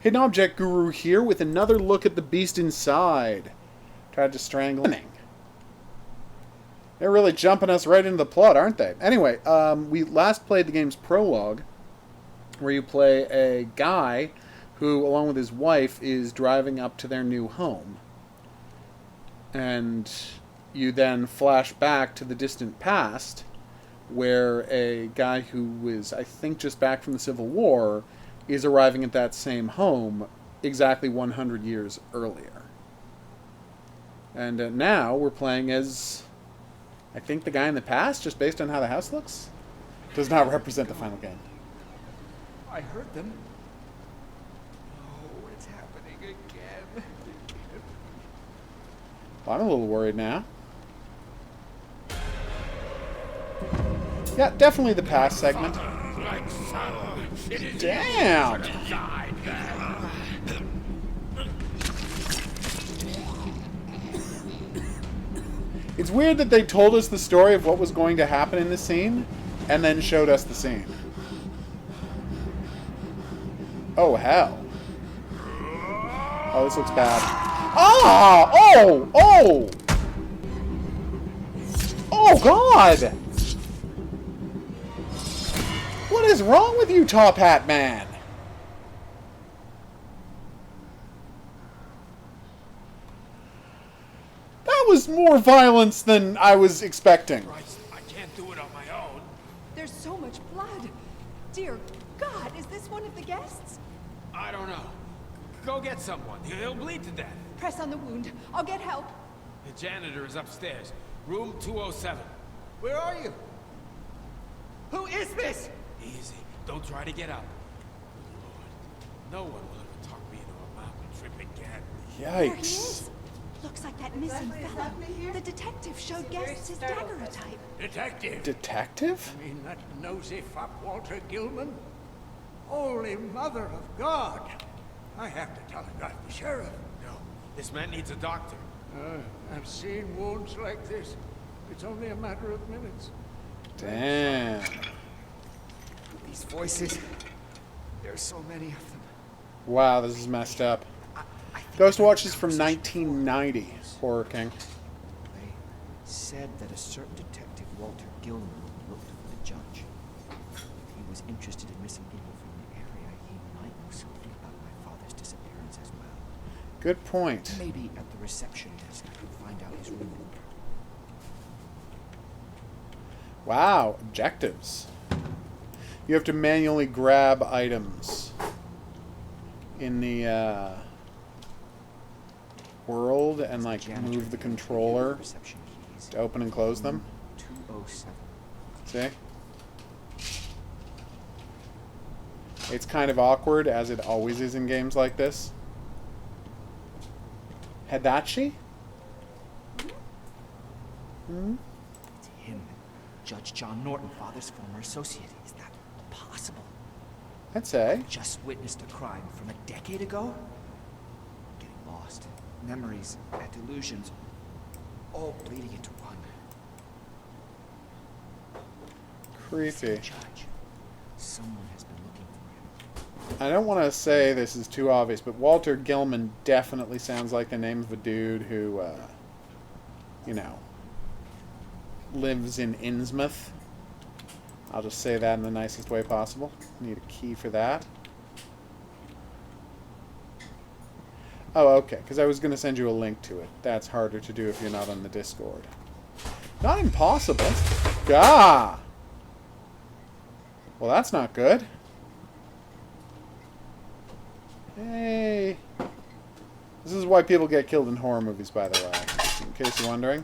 Hidden Object Guru here with another look at the beast inside. Tried to strangle him. They're really jumping us right into the plot, aren't they? Anyway, we last played the game's prologue, where you play a guy who, along with his wife, is driving up to their new home. And you then flash back to the distant past, where a guy who was, I think, just back from the Civil War is arriving at that same home exactly 100 years earlier. And now we're playing as, I think, the guy in the past, just based on how the house looks. Does not represent the final game. I heard them. Oh, it's happening again. Well, I'm a little worried now. Yeah, definitely the past segment. Damn! It's weird that they told us the story of what was going to happen in the scene, and then showed us the scene. Oh, hell. Oh, this looks bad. Ah! Oh! Oh! Oh, God! What is wrong with you, Top Hat Man? That was more violence than I was expecting. Christ, I can't do it on my own. There's so much blood. Dear God, is this one of the guests? I don't know. Go get someone. He'll bleed to death. Press on the wound. I'll get help. The janitor is upstairs. Room 207. Where are you? Who is this? Easy. Don't try to get up. Lord, no one will ever talk me into a mountain trip again. There he Yikes. is. Looks like that missing fellow. The detective showed guests his daguerreotype. Detective! Detective? I mean, that nosy fop Walter Gilman? Holy Mother of God! I have to telegraph the sheriff. No, this man needs a doctor. I've seen wounds like this. It's only a matter of minutes. Damn. These voices, there's so many of them. Wow, this is messed up. Ghost Watch is from 1990, Horror King. They said that a certain detective, Walter Gilman, looked for the judge. If he was interested in missing people from the area, he might know something about my father's disappearance as well. Good point. Maybe at the reception desk I could find out his room number. Wow, objectives. You have to manually grab items in the world and like move the controller Reception keys. to open and close them. 207. See? It's kind of awkward, as it always is in games like this. Hadachi? Hmm? It's him. Judge John Norton, father's former associate. Is that possible? I'd say. Just witnessed a crime from a decade ago? Getting lost. Memories and delusions. All bleeding into one. Creepy. Judge. Someone has been looking for him. I don't want to say this is too obvious, but Walter Gilman definitely sounds like the name of a dude who, you know, lives in Innsmouth. I'll just say that in the nicest way possible. Need a key for that. Oh, okay, because I was going to send you a link to it. That's harder to do if you're not on the Discord. Not impossible. Gah! Well, that's not good. Hey. This is why people get killed in horror movies, by the way, in case you're wondering.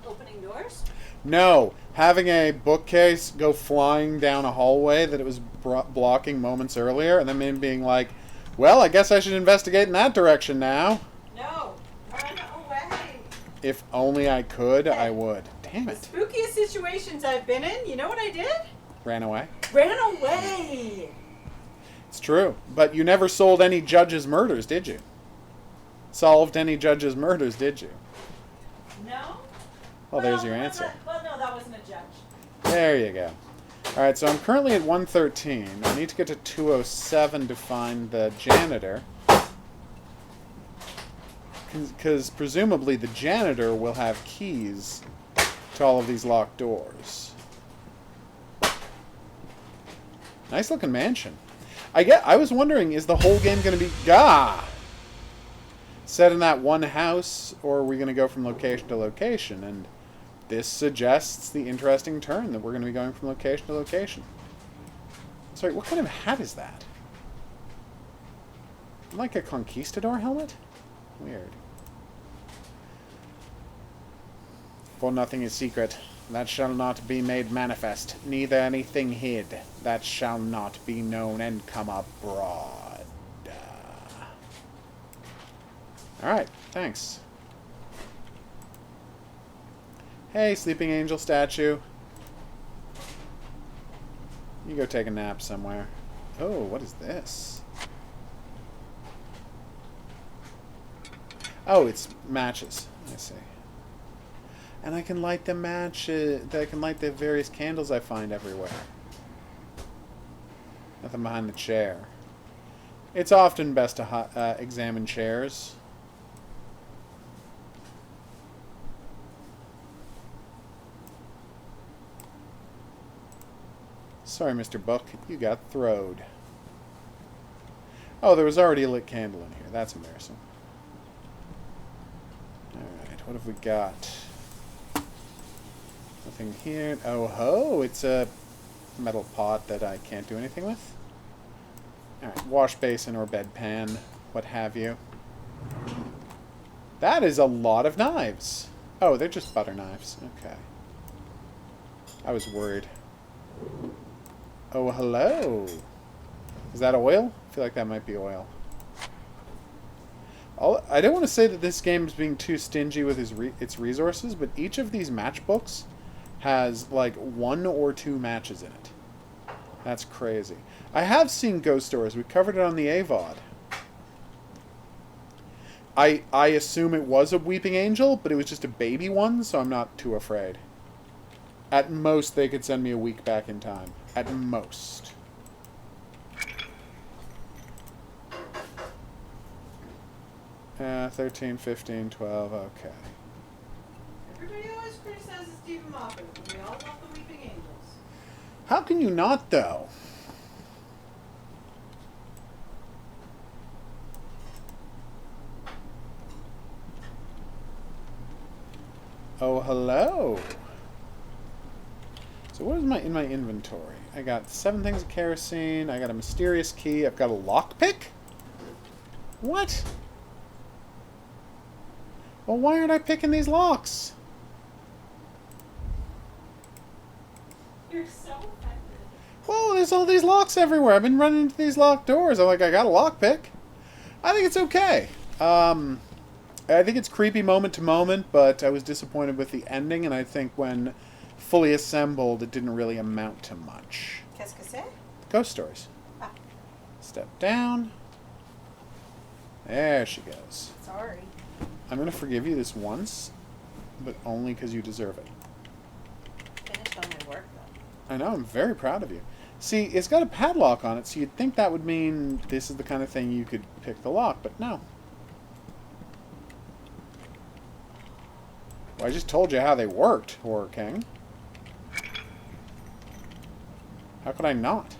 Opening doors? No, having a bookcase go flying down a hallway that it was blocking moments earlier, and then me being like, well, I guess I should investigate in that direction now. No. Run away. If only I could, I would. Damn The it. spookiest situations I've been in, you know what I did? Ran away. Ran away. It's true. But you never sold any judge's murders, did you? Solved any judge's murders, did you? No? Well, there's your answer. Well, no, that wasn't a judge. There you go. Alright, so I'm currently at 113. I need to get to 207 to find the janitor. Because presumably the janitor will have keys to all of these locked doors. Nice looking mansion. I was wondering, is the whole game going to be set in that one house, or are we going to go from location to location? And this suggests the interesting turn that we're going to be going from location to location. Sorry, what kind of hat is that? Like a conquistador helmet? Weird. For nothing is secret, that shall not be made manifest, neither anything hid, that shall not be known and come abroad. Alright, thanks. Hey, sleeping angel statue. You go take a nap somewhere. Oh, what is this? Oh, it's matches. I see. And I can light the matches. I can light the various candles I find everywhere. Nothing behind the chair. It's often best to examine chairs. Sorry, Mr. Book. You got throwed. Oh, there was already a lit candle in here. That's embarrassing. Alright, what have we got? Nothing here. Oh ho! It's a metal pot that I can't do anything with. Alright, wash basin or bedpan, what have you. That is a lot of knives. Oh, they're just butter knives. Okay. I was worried. Oh, hello. Is that oil? I feel like that might be oil. I don't want to say that this game is being too stingy with its resources, but each of these matchbooks has like 1 or 2 matches in it. That's crazy. I have seen ghost stories. We covered it on the AVOD. I assume it was a weeping angel, but it was just a baby one, so I'm not too afraid. At most, they could send me a week back in time. At most. Yeah, 13, 15, 12, okay. Everybody always criticizes Stephen Moffat, and we all love the Weeping Angels. How can you not, though? Oh, hello. So what is in my inventory? I got 7 things of kerosene. I got a mysterious key. I've got a lockpick? What? Well, why aren't I picking these locks? You're so offended. Well, there's all these locks everywhere. I've been running into these locked doors. I'm like, I got a lockpick. I think it's okay. I think it's creepy moment to moment, but I was disappointed with the ending, and I think when fully assembled, it didn't really amount to much. Qu'est-ce que c'est? Ghost stories. Ah. Step down. There she goes. Sorry. I'm going to forgive you this once, but only because you deserve it. Finished all my work, though. I know, I'm very proud of you. See, it's got a padlock on it, so you'd think that would mean this is the kind of thing you could pick the lock, but no. Well, I just told you how they worked, Horror King. How could I not?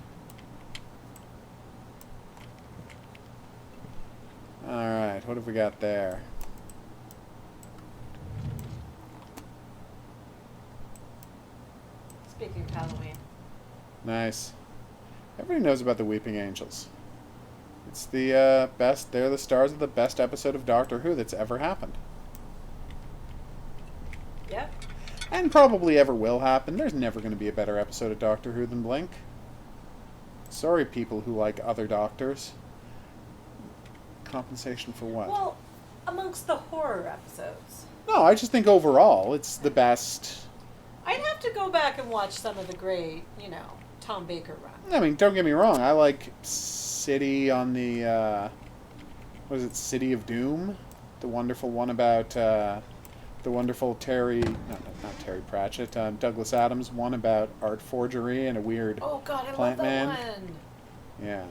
Alright, what have we got there? Speaking of Halloween. Nice. Everybody knows about the Weeping Angels. It's the best, they're the stars of the best episode of Doctor Who that's ever happened. Yep. And probably ever will happen. There's never going to be a better episode of Doctor Who than Blink. Sorry, people who like other doctors. Compensation for what? Well, amongst the horror episodes. No, I just think overall it's the best. I'd have to go back and watch some of the great, Tom Baker run. I mean, don't get me wrong. I like City on the, what is it, City of Doom? The wonderful one about, the wonderful not Terry Pratchett, Douglas Adams one about art forgery and a weird Oh God, I plant love that man. one. Yeah.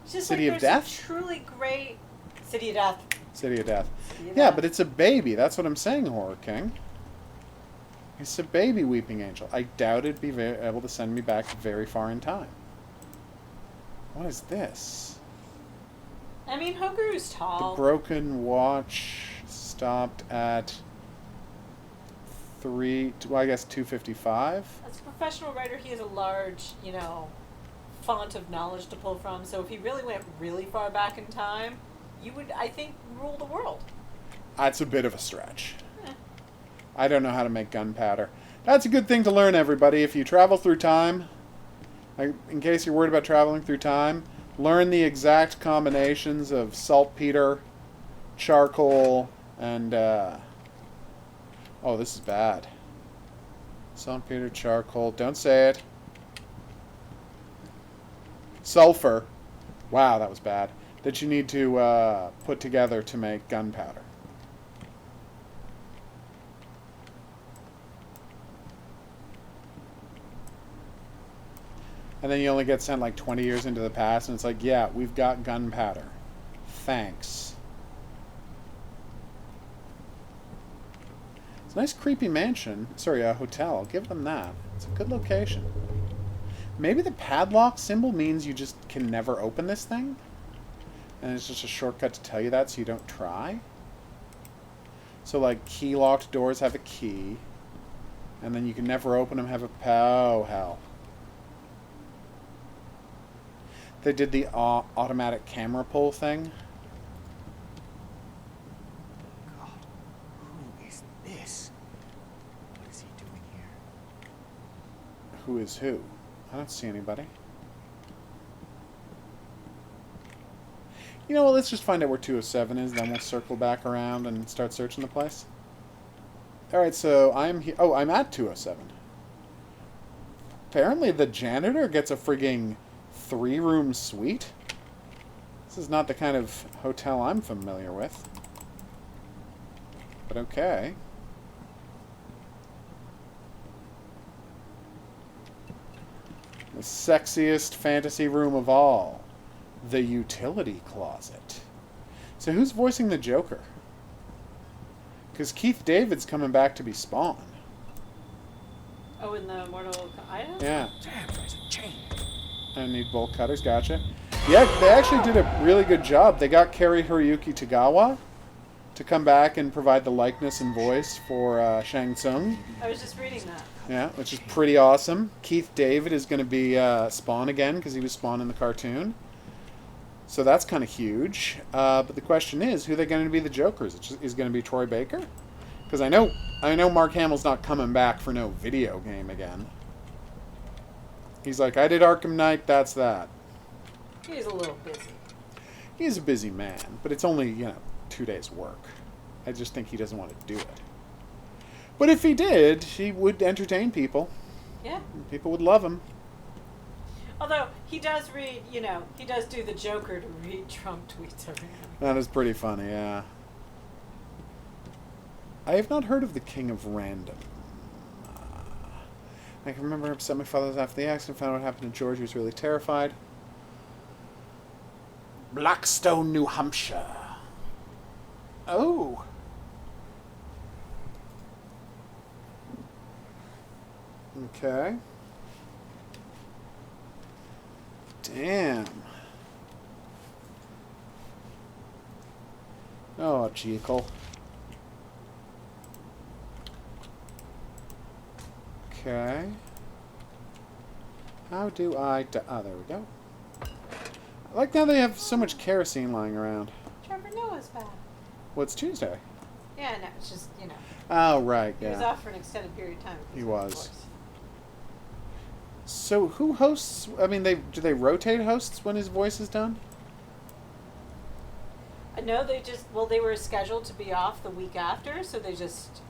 It's just City like of there's Death? some truly great City of Death. City of Death. City of Yeah, Death. but it's a baby. That's what I'm saying, Horror King. It's a baby weeping angel. I doubt it'd be able to send me back very far in time. What is this? I mean, Hokuru's The tall. broken watch stopped at 255. As a professional writer, he has a large, font of knowledge to pull from. So if he really went really far back in time, you would, I think, rule the world. That's a bit of a stretch. Eh. I don't know how to make gunpowder. That's a good thing to learn, everybody. If you travel through time, in case you're worried about traveling through time, learn the exact combinations of saltpeter, charcoal, and, oh, this is bad. Saltpeter, charcoal, don't say it. Sulfur. Wow, that was bad. That you need to put together to make gunpowder. And then you only get sent like 20 years into the past, and it's like, yeah, we've got gunpowder. Thanks. It's a nice creepy mansion. Sorry, a hotel. I'll give them that. It's a good location. Maybe the padlock symbol means you just can never open this thing? And it's just a shortcut to tell you that so you don't try? So, like, key-locked doors have a key. And then you can never open them, have a... Oh, hell. They did the automatic camera pull thing. God, who is this? What is he doing here? Who is who? I don't see anybody. You know what, let's just find out where 207 is, then we'll circle back around and start searching the place. Alright, so I'm here. Oh, I'm at 207. Apparently the janitor gets a frigging 3-room suite. This is not the kind of hotel I'm familiar with. But okay. The sexiest fantasy room of all. The utility closet. So who's voicing the Joker? Because Keith David's coming back to be Spawn. Oh, in the Mortal Kombat? Yeah. Damn, there's a chain. I need bolt cutters, gotcha. Yeah, they actually did a really good job. They got Cary Hiroyuki Tagawa to come back and provide the likeness and voice for Shang Tsung. I was just reading that. Yeah, which is pretty awesome. Keith David is going to be Spawn again, because he was Spawn in the cartoon. So that's kind of huge. But the question is, who are they going to be the Jokers? Is it going to be Troy Baker? Because I know Mark Hamill's not coming back for no video game again. He's like, I did Arkham Knight, that's that. He's a little busy. He's a busy man, but it's only, 2 days' work. I just think he doesn't want to do it. But if he did, he would entertain people. Yeah. People would love him. Although, he does read, he does do the Joker to read Trump tweets around. That is pretty funny, yeah. I have not heard of the King of Random. I can remember upset my father was after the accident, found out what happened to George. He was really terrified. Blackstone, New Hampshire. Oh. Okay. Damn. Oh, Jekyll. Okay. How do I... Oh, there we go. I like how they have so much kerosene lying around. Trevor Noah's back. What's Tuesday? Yeah, no, it's just, Oh, right, he was yeah. off for an extended period of time. He because of was. divorce. So who hosts... I mean, do they rotate hosts when his voice is done? I know they were scheduled to be off the week after, so they just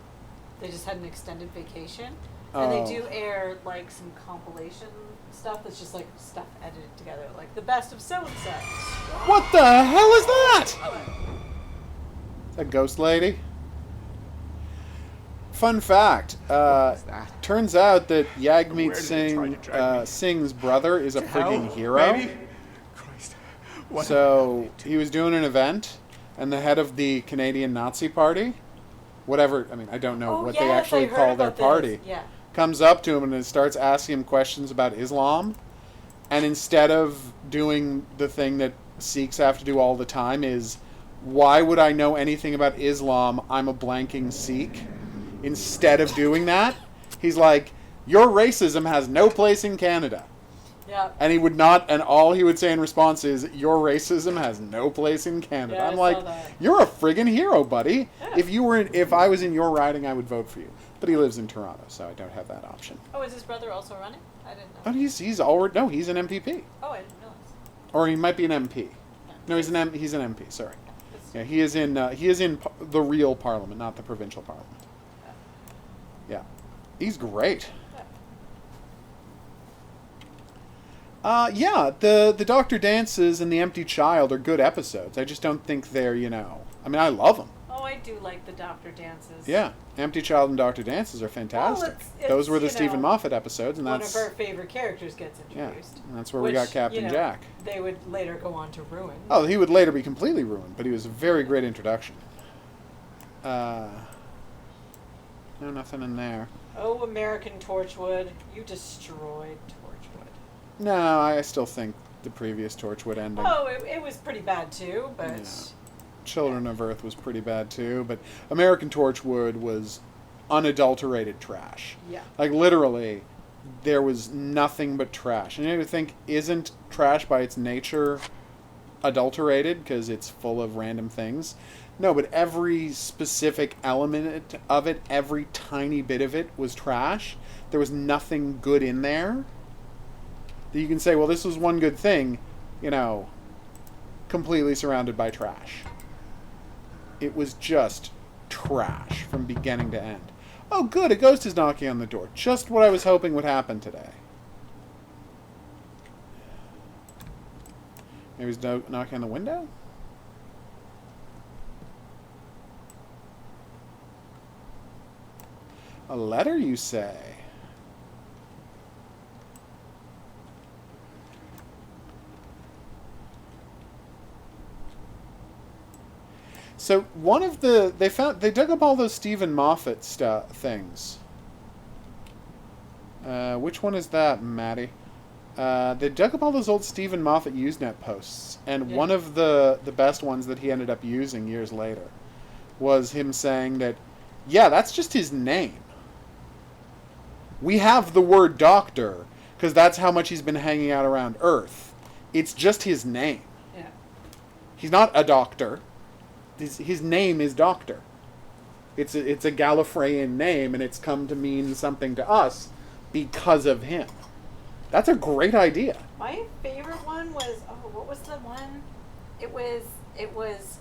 had an extended vacation. And they do air, like, some compilation stuff that's just, like, stuff edited together. Like, the best of so-and-so. What the hell is that? A ghost lady? Fun fact. Turns out that Yagmeet Singh's brother is a frigging hero. Christ. What So he was doing an event, and the head of the Canadian Nazi Party, whatever, I mean, I don't know what they yes, actually I heard call their about this. party, Yeah. comes up to him and starts asking him questions about Islam. And instead of doing the thing that Sikhs have to do all the time is, why would I know anything about Islam? I'm a blanking Sikh. Instead of doing that, he's like, your racism has no place in Canada. Yeah. And he would not, and all he would say in response is, your racism has no place in Canada. Yeah, I'm I like, saw that. you're a friggin' hero, buddy. Yeah. If I was in your riding, I would vote for you. But he lives in Toronto, so I don't have that option. Oh, is his brother also running? I didn't know. Oh, he's already, no, he's an MPP. Oh, I didn't realize. Or he might be an MP. Yeah. No, he's an MP, sorry. It's- Yeah, he is in the real parliament, not the provincial parliament. Yeah. He's great. Yeah, the Doctor Dances and the Empty Child are good episodes. I just don't think they're, I mean, I love them. Oh, I do like the Doctor Dances. Yeah, Empty Child and Doctor Dances are fantastic. it's, Those were the you Stephen know, Moffat episodes, and One that's of our favorite characters gets yeah, introduced. and that's where we got Captain Jack. They would later go on to ruin. Oh, he would later be completely ruined, but he was a very great introduction. No, nothing in there. Oh, American Torchwood, you destroyed Torchwood. No, I still think the previous Torchwood ending. Oh, it was pretty bad too, but Yeah. Children of Earth was pretty bad too, but American Torchwood was unadulterated trash. yeah. Like literally, there was nothing but trash. And you would think, isn't trash by its nature adulterated because it's full of random things? No, but every specific element of it, every tiny bit of it was trash. There was nothing good in there. That you can say, well, this was one good thing, completely surrounded by trash. It was just trash from beginning to end. Oh, good, a ghost is knocking on the door. Just what I was hoping would happen today. Maybe he's knocking on the window? A letter, you say? So one of they dug up all those Stephen Moffat things. Which one is that, Maddie? They dug up all those old Stephen Moffat Usenet posts, and one of the best ones that he ended up using years later was him saying that, yeah, that's just his name. We have the word doctor because that's how much he's been hanging out around Earth. It's just his name. Yeah. He's not a doctor. His name is Doctor. It's a Gallifreyan name, and it's come to mean something to us because of him. That's a great idea. My favorite one was what was the one? It was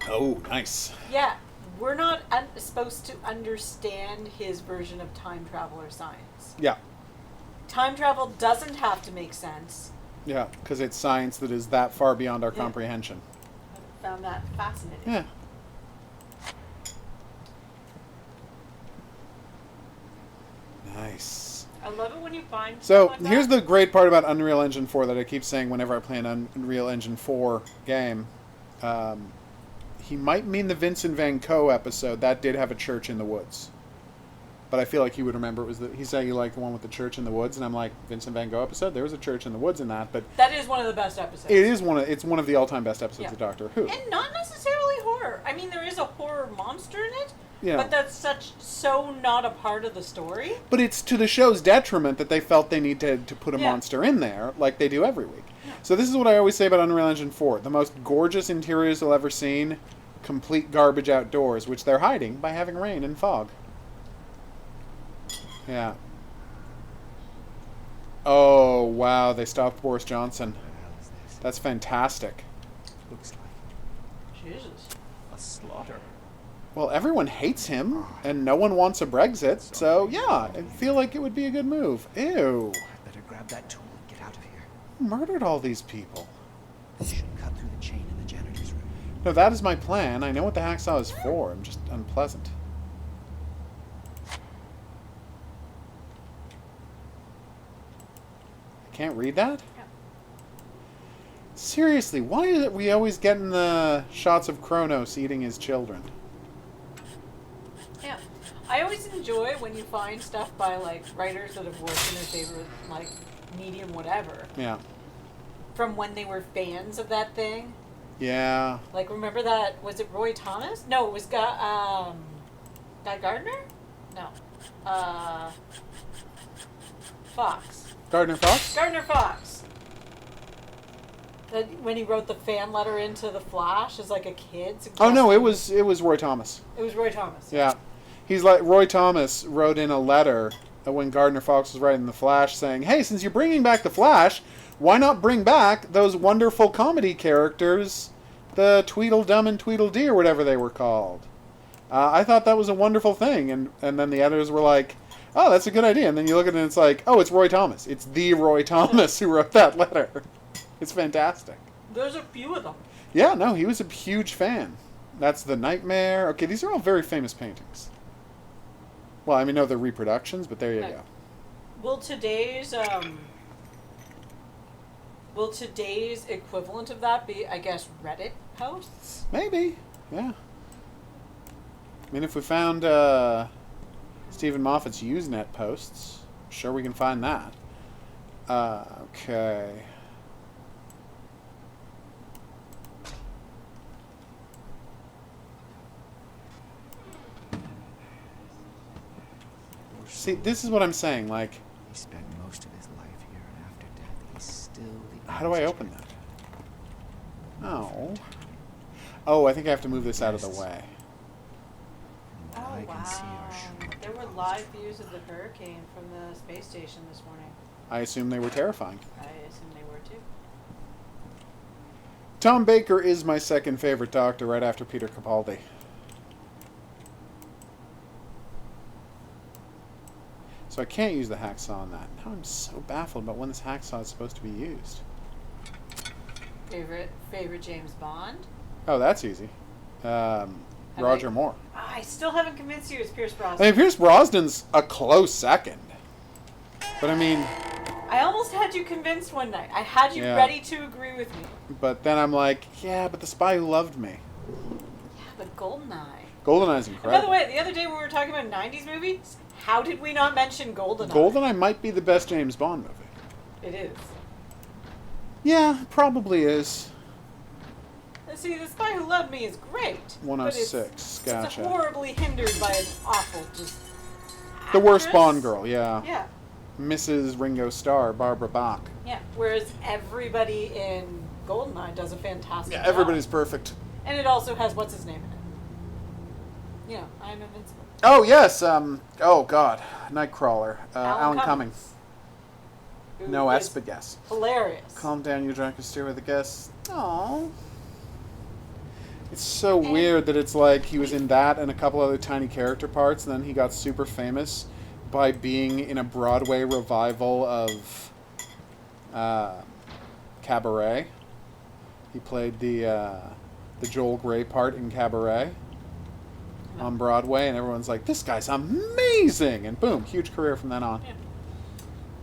Oh, nice. yeah. We're not supposed to understand his version of time travel or science. Yeah. Time travel doesn't have to make sense. Yeah, because it's science that is that far beyond our Yeah. comprehension. I found that fascinating. Yeah. Nice. I love it when you find So stuff like here's that. the great part about Unreal Engine 4 that I keep saying whenever I play an Unreal Engine 4 game. He might mean the Vincent Van Gogh episode. That did have a church in the woods. But I feel like he would remember it was he said he liked the one with the church in the woods, and I'm like, Vincent Van Gogh episode? There was a church in the woods in that, but That is one of the best episodes. it's one of the all-time best episodes Yeah. of Doctor Who. And not necessarily horror. I mean, there is a horror monster in it, Yeah. but that's so not a part of the story. But it's to the show's detriment that they felt they needed to put a Yeah. monster in there, like they do every week. So this is what I always say about Unreal Engine 4. The most gorgeous interiors you'll ever seen, complete garbage outdoors, which they're hiding by having rain and fog. Yeah. Oh, wow, they stopped Boris Johnson. What the hell is this? That's fantastic. Looks like Jesus. a slaughter. Well, everyone hates him, and no one wants a Brexit, so yeah, I feel like it would be a good move. Ew. I better grab that tool and get out of here. Murdered all these people. This should cut through the chain in the janitor's room. No, that is my plan. I know what the hacksaw is for. I'm just unpleasant. I can't read that? Yeah. Seriously, why is it we always getting the shots of Kronos eating his children? Yeah. I always enjoy when you find stuff by, like, writers that have worked in their favorite, like, medium whatever. Yeah. From when they were fans of that thing. Yeah. Like, remember that, was it Roy Thomas? No, it was Guy Gardner? No. Fox. Gardner Fox? Gardner Fox. That when he wrote the fan letter into the Flash as like a kid. Oh no, it was Roy Thomas. It was Roy Thomas. Yeah. He's like, Roy Thomas wrote in a letter when Gardner Fox was writing the Flash saying, "Hey, since you're bringing back the Flash, why not bring back those wonderful comedy characters, the Tweedledum and Tweedledee or whatever they were called?" I thought that was a wonderful thing, and then the editors were like, "Oh, that's a good idea." And then you look at it and it's like, "Oh, it's Roy Thomas. It's the Roy Thomas who wrote that letter." It's fantastic. There's a few of them. Yeah, no, he was a huge fan. That's The Nightmare. Okay, these are all very famous paintings. Well, I mean, no, they're reproductions, but there you go. Will today's equivalent of that be, I guess, Reddit posts? Maybe, yeah. I mean, if we found Stephen Moffat's Usenet posts, I'm sure we can find that. Okay. See, this is what I'm saying, like... He spent most of his life here, and after death, he's still the... How do I open that? Oh. Oh, I think I have to move this out of the way. From what I can see are shrunk There were live views of the hurricane from the space station this morning. I assume they were terrifying. I assume they were too. Tom Baker is my second favorite Doctor, right after Peter Capaldi. So I can't use the hacksaw on that. Now I'm so baffled about when this hacksaw is supposed to be used. Favorite James Bond? Oh, that's easy. Roger Moore. I still haven't convinced you it's Pierce I Brosnan. mean, Pierce Brosnan's a close second. But I mean... I almost had you convinced one night. I had you ready to agree with me. But then I'm like, yeah, but The Spy Who Loved Me. Yeah, but GoldenEye. GoldenEye's And incredible. by the way, the other day when we were talking about 90s movies, how did we not mention GoldenEye? GoldenEye might be the best James Bond movie. It is. Yeah, probably is. See, The Spy Who Loved Me is great. 106, but gotcha. It's horribly hindered by an awful, just... The worst actress. Bond girl, yeah. Yeah. Mrs. Ringo Starr, Barbara Bach. Yeah. Whereas everybody in GoldenEye does a fantastic Yeah, job. everybody's perfect. And it also has what's his name in it. You know, I'm Invincible. Oh, yes, oh, God. Nightcrawler. Alan Cummings. Who No is Espagas. Hilarious. Calm down, you drunken steer with a guest. Aww. It's so weird that it's like he was in that and a couple other tiny character parts, and then he got super famous by being in a Broadway revival of Cabaret. He played the Joel Grey part in Cabaret on Broadway, and everyone's like, "This guy's amazing!" And boom, huge career from then on. Yeah.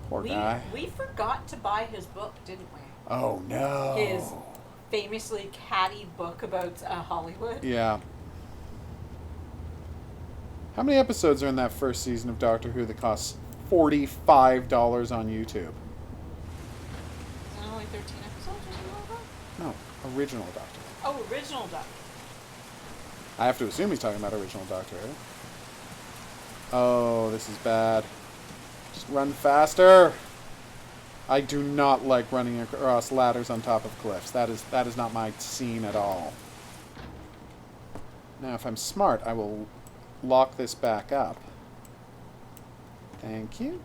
Poor guy. We forgot to buy his book, didn't we? Oh no. His famously catty book about Hollywood. Yeah. How many episodes are in that first season of Doctor Who that costs $45 on YouTube? Is it only 13 episodes or something like that? No, original Doctor Who. Oh, original Doctor. I have to assume he's talking about original Doctor Who. Oh, this is bad. Just run faster. I do not like running across ladders on top of cliffs. That is not my scene at all. Now, if I'm smart, I will lock this back up. Thank you.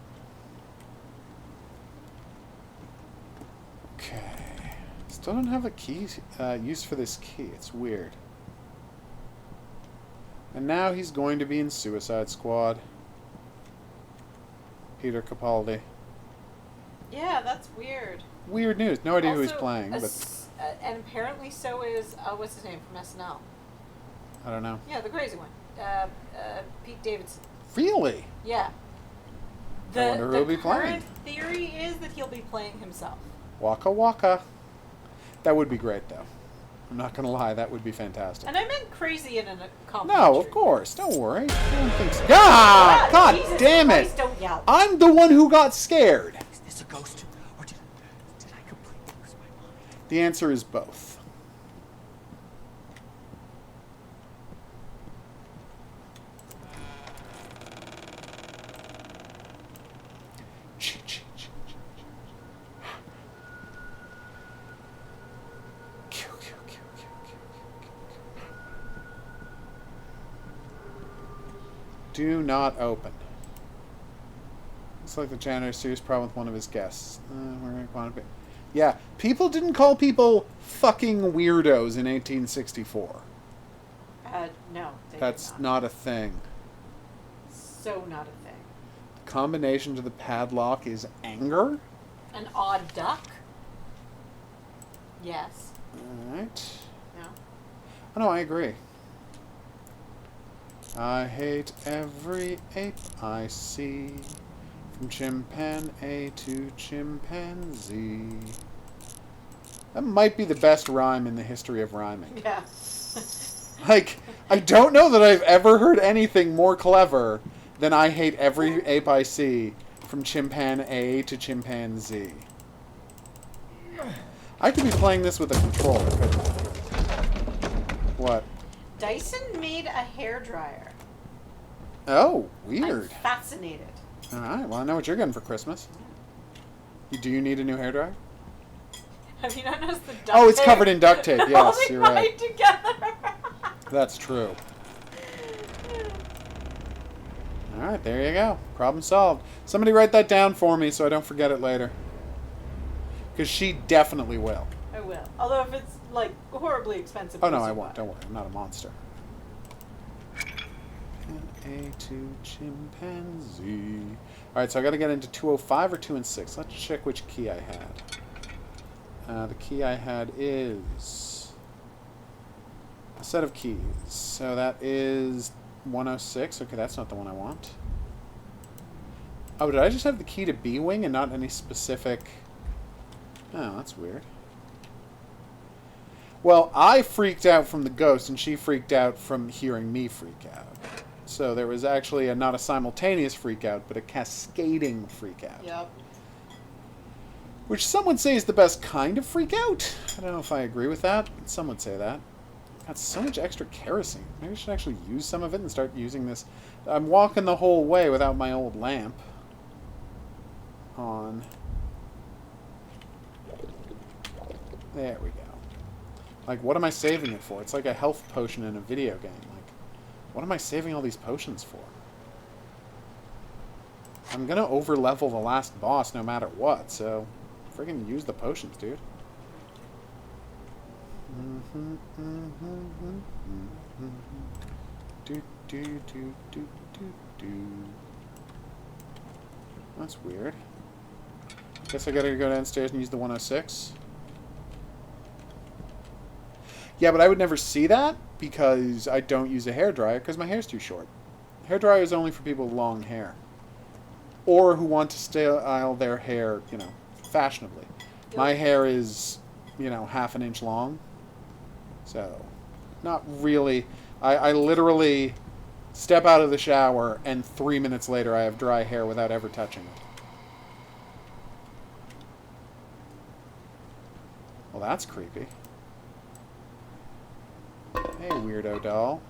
Okay. Still don't have a key use for this key. It's weird. And now he's going to be in Suicide Squad. Peter Capaldi. Yeah, that's weird. Weird news. No idea who he's Also, playing, but and apparently so is, what's his name from SNL? I don't know. Yeah, the crazy one. Pete Davidson. Really? Yeah. I wonder who he'll be playing. current theory is that he'll be playing himself. Waka Waka. That would be great, though. I'm not going to lie. That would be fantastic. And I meant crazy in a complimentary. No, of course. Don't worry. I don't think so. Ah! God Jesus damn it! Christ, don't yell. I'm the one who got scared. Is this a ghost? Or did I completely lose my mind? The answer is both. Do not open. Looks like the janitor's serious problem with one of his guests. We're gonna want to be. Yeah, people didn't call people fucking weirdos in 1864. No. They That's did not a thing. So not a thing. The combination to the padlock is anger. An odd duck? Yes. Alright. No? Oh no, I agree. I hate every ape I see, from chimpanzee to chimpanzee. That might be the best rhyme in the history of rhyming. Yeah. Like, I don't know that I've ever heard anything more clever than I hate every ape I see, from chimpanzee to chimpanzee. I could be playing this with a controller, couldn't I? What? Dyson made a hairdryer. Oh, I'm weird. fascinated. Alright, well I know what you're getting for Christmas. Do you need a new hairdryer? Have you not noticed the duct Oh, it's tape? covered in duct tape. Yes, Holding you're right. right together. That's true. Alright, there you go. Problem solved. Somebody write that down for me so I don't forget it later. Because she definitely will. I will. Although if it's like horribly expensive. Oh no, please I don't won't. buy Don't worry. I'm not a monster. A to chimpanzee. Alright, so I gotta get into 205 or 2 and 6. Let's check which key I had. The key I had is a set of keys. So that is 106. Okay, that's not the one I want. Oh, did I just have the key to B-Wing and not any specific... Oh, that's weird. Well, I freaked out from the ghost, and she freaked out from hearing me freak out. So there was actually not a simultaneous freak out, but a cascading freak out. Yep. Which some would say is the best kind of freak out. I don't know if I agree with that. Some would say that. Got so much extra kerosene. Maybe I should actually use some of it and start using this. I'm walking the whole way without my old lamp on. There we go. Like, what am I saving it for? It's like a health potion in a video game. Like, what am I saving all these potions for? I'm gonna over-level the last boss no matter what, so friggin' use the potions, dude. That's weird. Guess I gotta go downstairs and use the 106. Yeah, but I would never see that because I don't use a hairdryer because my hair's too short. Hairdryer is only for people with long hair. Or who want to style their hair, you know, fashionably. Yep. My hair is, you know, half an inch long. So, not really. I literally step out of the shower and 3 minutes later I have dry hair without ever touching it. Well, that's creepy. Hey, weirdo doll.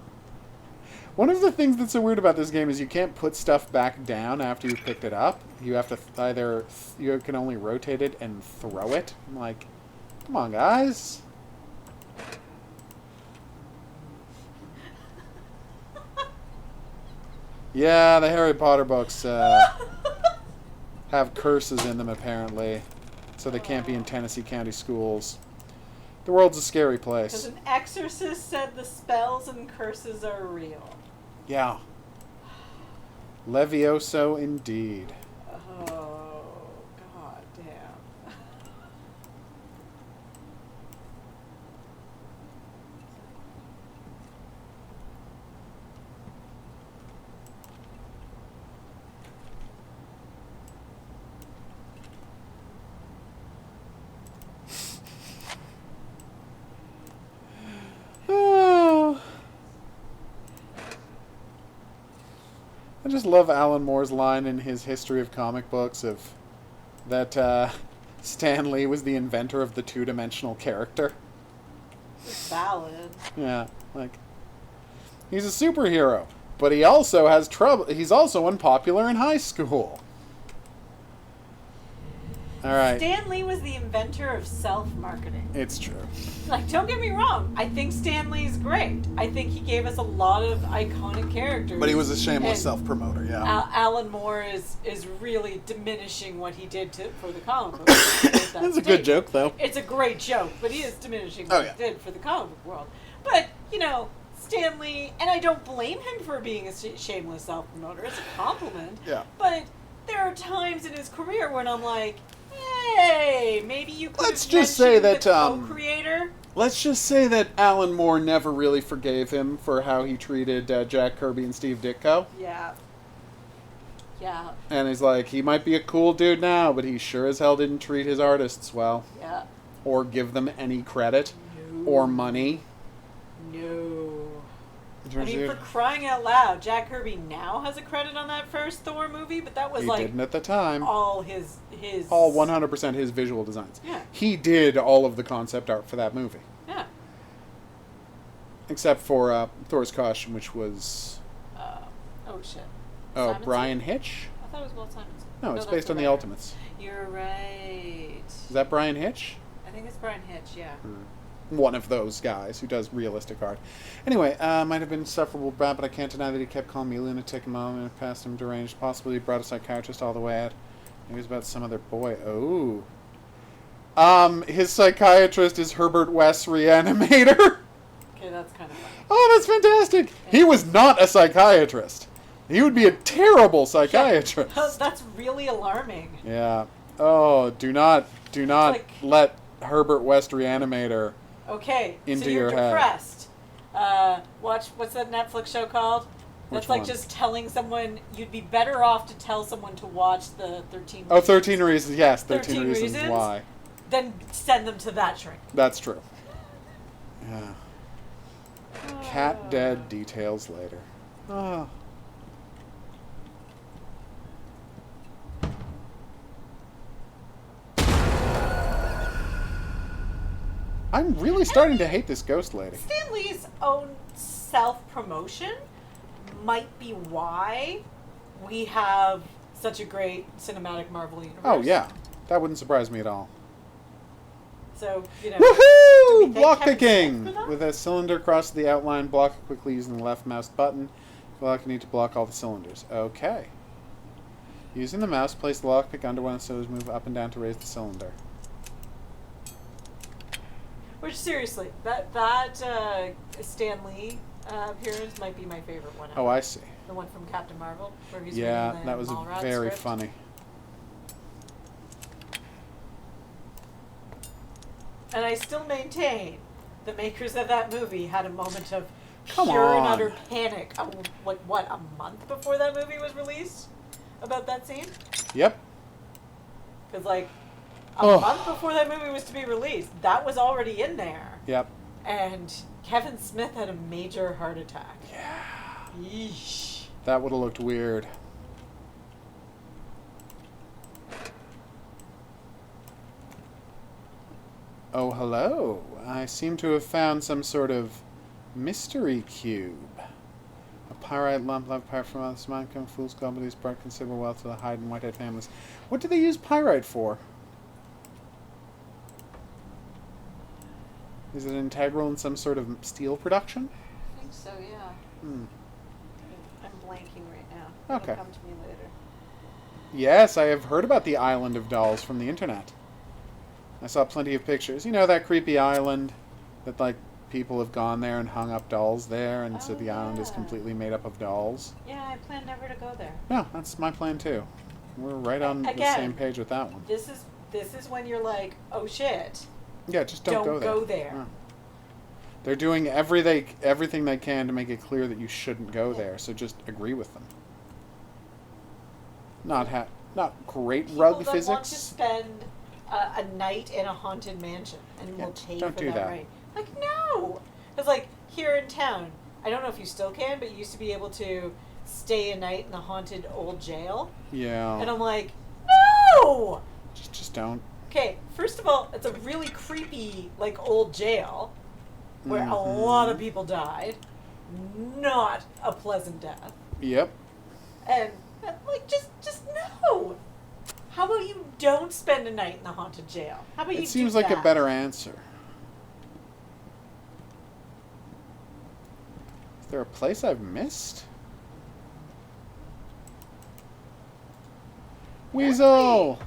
One of the things that's so weird about this game is you can't put stuff back down after you've picked it up. You have to either... You can only rotate it and throw it. I'm like, come on, guys. Yeah, the Harry Potter books have curses in them, apparently. So they can't be in Tennessee County schools. The world's a scary Because place. an exorcist said the spells and curses are real. Yeah. Levioso indeed. Oh, god damn. I just love Alan Moore's line in his History of Comic Books of that Stan Lee was the inventor of the two-dimensional character. It's valid. Yeah, like, he's a superhero, but he also has trouble. He's also unpopular in high school. All right. Stan Lee was the inventor of self-marketing. It's true. Like, don't get me wrong. I think Stan Lee's great. I think he gave us a lot of iconic characters. But he was a shameless And self-promoter, yeah. Alan Moore is really diminishing what he did for the comic book. That's a good joke, though. It's a great joke, but he is diminishing what he did for the comic book world. But, you know, Stan Lee, and I don't blame him for being a shameless self-promoter. It's a compliment. Yeah. But there are times in his career when I'm like, hey, maybe you could Let's just say that, co-creator. Let's just say that Alan Moore never really forgave him for how he treated Jack Kirby and Steve Ditko. Yeah. Yeah. And he's like, he might be a cool dude now, but he sure as hell didn't treat his artists well. Yeah. Or give them any credit. No. Or money. No. I mean, for crying out loud, Jack Kirby now has a credit on that first Thor movie, but that was he like didn't at the time. all his all 100% his visual designs. Yeah. He did all of the concept art for that movie. Yeah. Except for Thor's costume, which was... oh, shit. Oh, Simonson? Brian Hitch? I thought it was Walt Simonson. No, it's that's based on the writer. Ultimates. You're right. Is that Brian Hitch? I think it's Brian Hitch, yeah. One of those guys who does realistic art. Anyway, might have been insufferable bad, but I can't deny that he kept calling me lunatic a moment and passed him deranged. Possibly he brought a psychiatrist all the way out. Maybe it was about some other boy. Oh. His psychiatrist is Herbert West Reanimator. Okay, that's kind of funny. Oh, that's fantastic. He was not a psychiatrist. He would be a terrible psychiatrist. Yeah. That's really alarming. Yeah. Oh, do not like, let Herbert West Reanimator okay, into so you're your head. depressed. Watch, what's that Netflix show called? That's Which like one? just telling someone, you'd be better off to tell someone to watch the 13 Reasons. Oh, 13 Reasons, yes, 13 13 Reasons Reasons? Why. Then send them to that shrink. That's true. Yeah. Cat dead, details later. Oh. I'm really starting to hate this ghost lady. Stan Lee's own self-promotion might be why we have such a great cinematic Marvel universe. Oh, yeah. That wouldn't surprise me at all. So, you know. Woohoo! thank Block Kevin picking! Smith for that? With a cylinder across the outline, block it quickly using the left mouse button. Block, you need to block all the cylinders. Okay. Using the mouse, place the lockpick under one of the cylinders, move up and down to raise the cylinder. Which, seriously, that Stan Lee appearance might be my favorite one. Oh, I see. The one from Captain Marvel, where he's Yeah, reading the that was Mallrats very script. funny. And I still maintain the makers of that movie had a moment of Come pure and on. utter panic. Like, what, a month before that movie was released? About that scene? Yep. Because, like, a Oh. month before that movie was to be released, that was already in there. Yep. And Kevin Smith had a major heart attack. Yeah. Yeesh. That would have looked weird. Oh, hello. I seem to have found some sort of mystery cube. A pyrite lump left apart from other Smankum fool's gold, but he's brought considerable wealth to the Hyde and Whitehead families. What do they use pyrite for? Is it integral in some sort of steel production? I think so, yeah. Hmm. I'm blanking right now. Okay. It'll come to me later. Yes, I have heard about the island of dolls from the internet. I saw plenty of pictures. You know that creepy island that, like, people have gone there and hung up dolls there, and so Oh, the island is yeah. completely made up of dolls? Yeah, I plan never to go there. Yeah, that's my plan too. We're right on the Again. same page with that one. This is when you're like, oh shit. Yeah, just don't go there. go there. Yeah. They're doing everything they can to make it clear that you shouldn't go there, so just agree with them. Not great People rug that want to physics. spend a night in a haunted mansion and Yeah, will pay don't for do that, that. right? Like, no! Because, like, here in town, I don't know if you still can, but you used to be able to stay a night in the haunted old jail. Yeah. And I'm like, no! Just don't. Okay, first of all, it's a really creepy, like, old jail where a lot of people died. Not a pleasant death. Yep. And, like, just no! How about you don't spend a night in the haunted jail? How about you It seems do like a that? better answer. Is there a place I've missed? Weasel!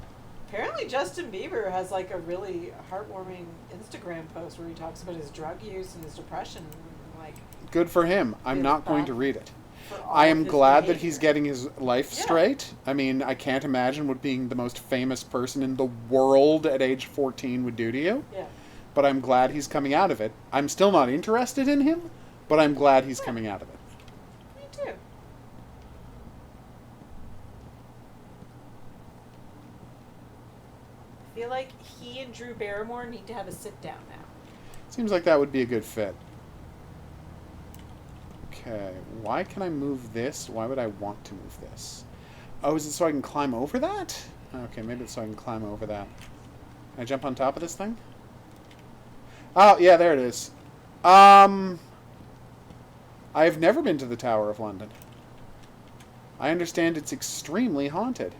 Apparently Justin Bieber has, like, a really heartwarming Instagram post where he talks about his drug use and his depression. And, like, Good for him. I'm Feels not going bad to read it. for all I of am his glad that behavior. he's getting his life Yeah. straight. I mean, I can't imagine what being the most famous person in the world at age 14 would do to you. Yeah. But I'm glad he's coming out of it. I'm still not interested in him, but I'm glad he's coming out of it. Me too. I feel like he and Drew Barrymore need to have a sit down now. Seems like that would be a good fit. Okay, why can I move this? Why would I want to move this? Oh, is it so I can climb over that? Okay, maybe it's so I can climb over that. Can I jump on top of this thing? Oh, yeah, there it is. I've never been to the Tower of London. I understand it's extremely haunted.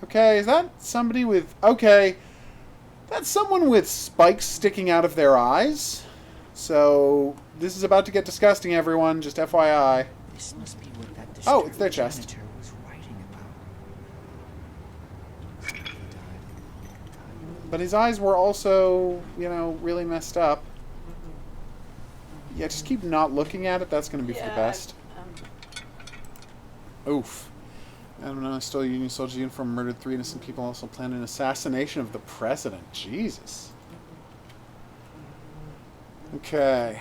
Okay, is that somebody with... Okay, that's someone with spikes sticking out of their eyes. So, this is about to get disgusting, everyone. Just FYI. This must be what that Oh, it's their disturbed chest. janitor was writing about. He died. But his eyes were also, you know, really messed up. Yeah, just keep not looking at it. That's going to be for the best. Oof. I don't know. I stole a Union soldier uniform, murdered 3 innocent people, also planned an assassination of the president. Jesus. Okay.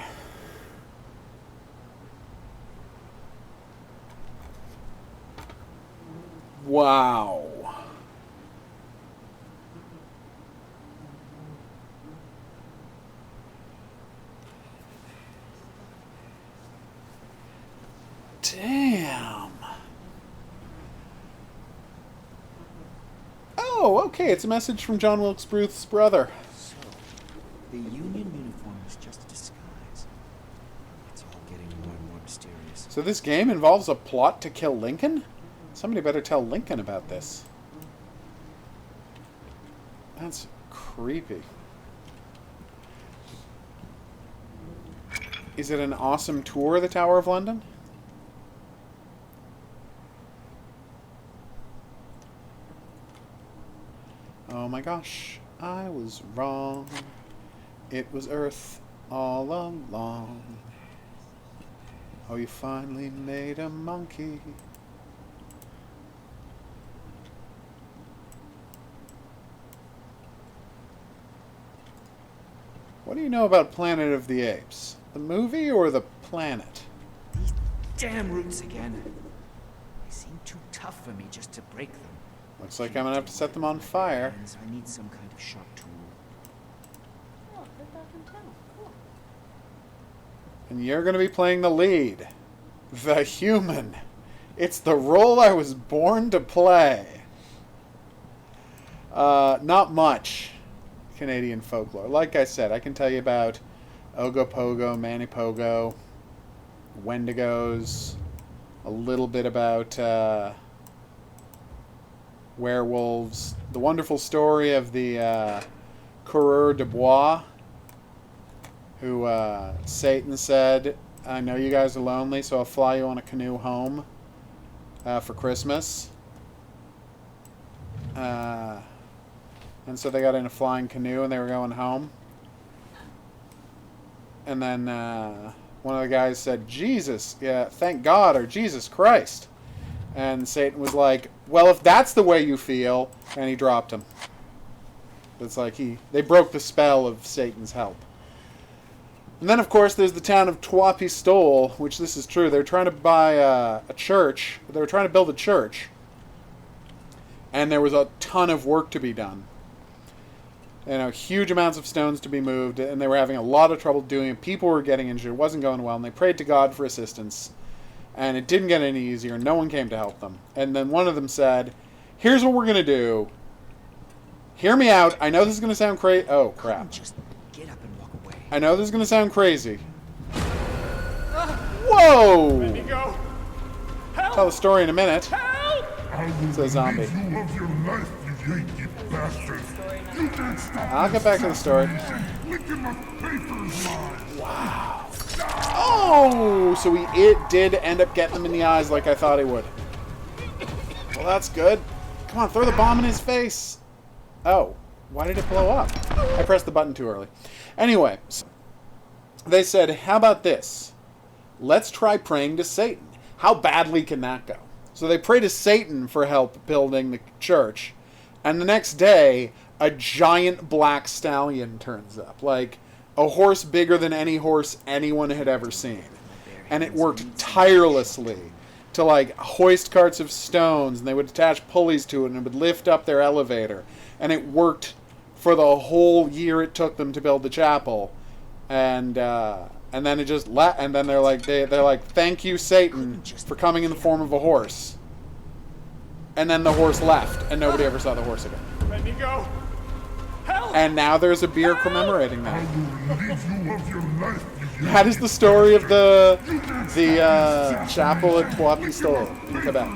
Wow. Damn. Oh, okay. It's a message from John Wilkes Booth's brother. So, the Union uniform was just a disguise. It's all getting more and more mysterious. So this game involves a plot to kill Lincoln? Somebody better tell Lincoln about this. That's creepy. Is it an awesome tour of the Tower of London? Oh my gosh, I was wrong. It was Earth all along. Oh, you finally made a monkey. What do you know about Planet of the Apes? The movie or the planet? These damn roots again. They seem too tough for me just to break them. Looks like I'm gonna have to set them on fire. Hands, I need some kind of sharp tool. Oh, they're back in town. Cool. And you're gonna be playing the lead. The human. It's the role I was born to play. Not much Canadian folklore. Like I said, I can tell you about Ogopogo, Manipogo, Wendigos, a little bit about werewolves, the wonderful story of the Coureur de Bois, who Satan said, I know you guys are lonely, so I'll fly you on a canoe home for Christmas. And so they got in a flying canoe and they were going home. And then one of the guys said, Jesus, yeah, thank God, or Jesus Christ. And Satan was like, well, if that's the way you feel, and he dropped him. It's like they broke the spell of Satan's help. And then, of course, there's the town of Trois Pistoles, which this is true. They were trying to buy a church. They were trying to build a church. And there was a ton of work to be done. You know, huge amounts of stones to be moved, and they were having a lot of trouble doing it. People were getting injured. It wasn't going well, and they prayed to God for assistance. And it didn't get any easier. No one came to help them. And then one of them said, here's what we're going to do. Hear me out. I know this is going to sound crazy. Oh, crap. Just get up and walk away. I know this is going to sound crazy. Whoa! Let me go. Help! Tell the story in a minute. Help! It's a zombie. You of your life, you Yankee bastard. You can't stop I'll get back to the story. licking my papers, mine. Wow. Oh! So it did end up getting them in the eyes like I thought he would. Well, that's good. Come on, throw the bomb in his face. Oh. Why did it blow up? I pressed the button too early. Anyway, so they said, how about this? Let's try praying to Satan. How badly can that go? So they pray to Satan for help building the church. And the next day, a giant black stallion turns up. Like a horse bigger than any horse anyone had ever seen. And it worked tirelessly to like hoist carts of stones. And they would attach pulleys to it and it would lift up their elevator. And it worked for the whole year it took them to build the chapel. And then it just and then they're like, thank you, Satan, for coming in the form of a horse. And then the horse left, and nobody ever saw the horse again. Let me go. Help! And now there's a beer commemorating I that. will leave you of your life, you That is the story of the chapel at Trois Pistoles in Quebec.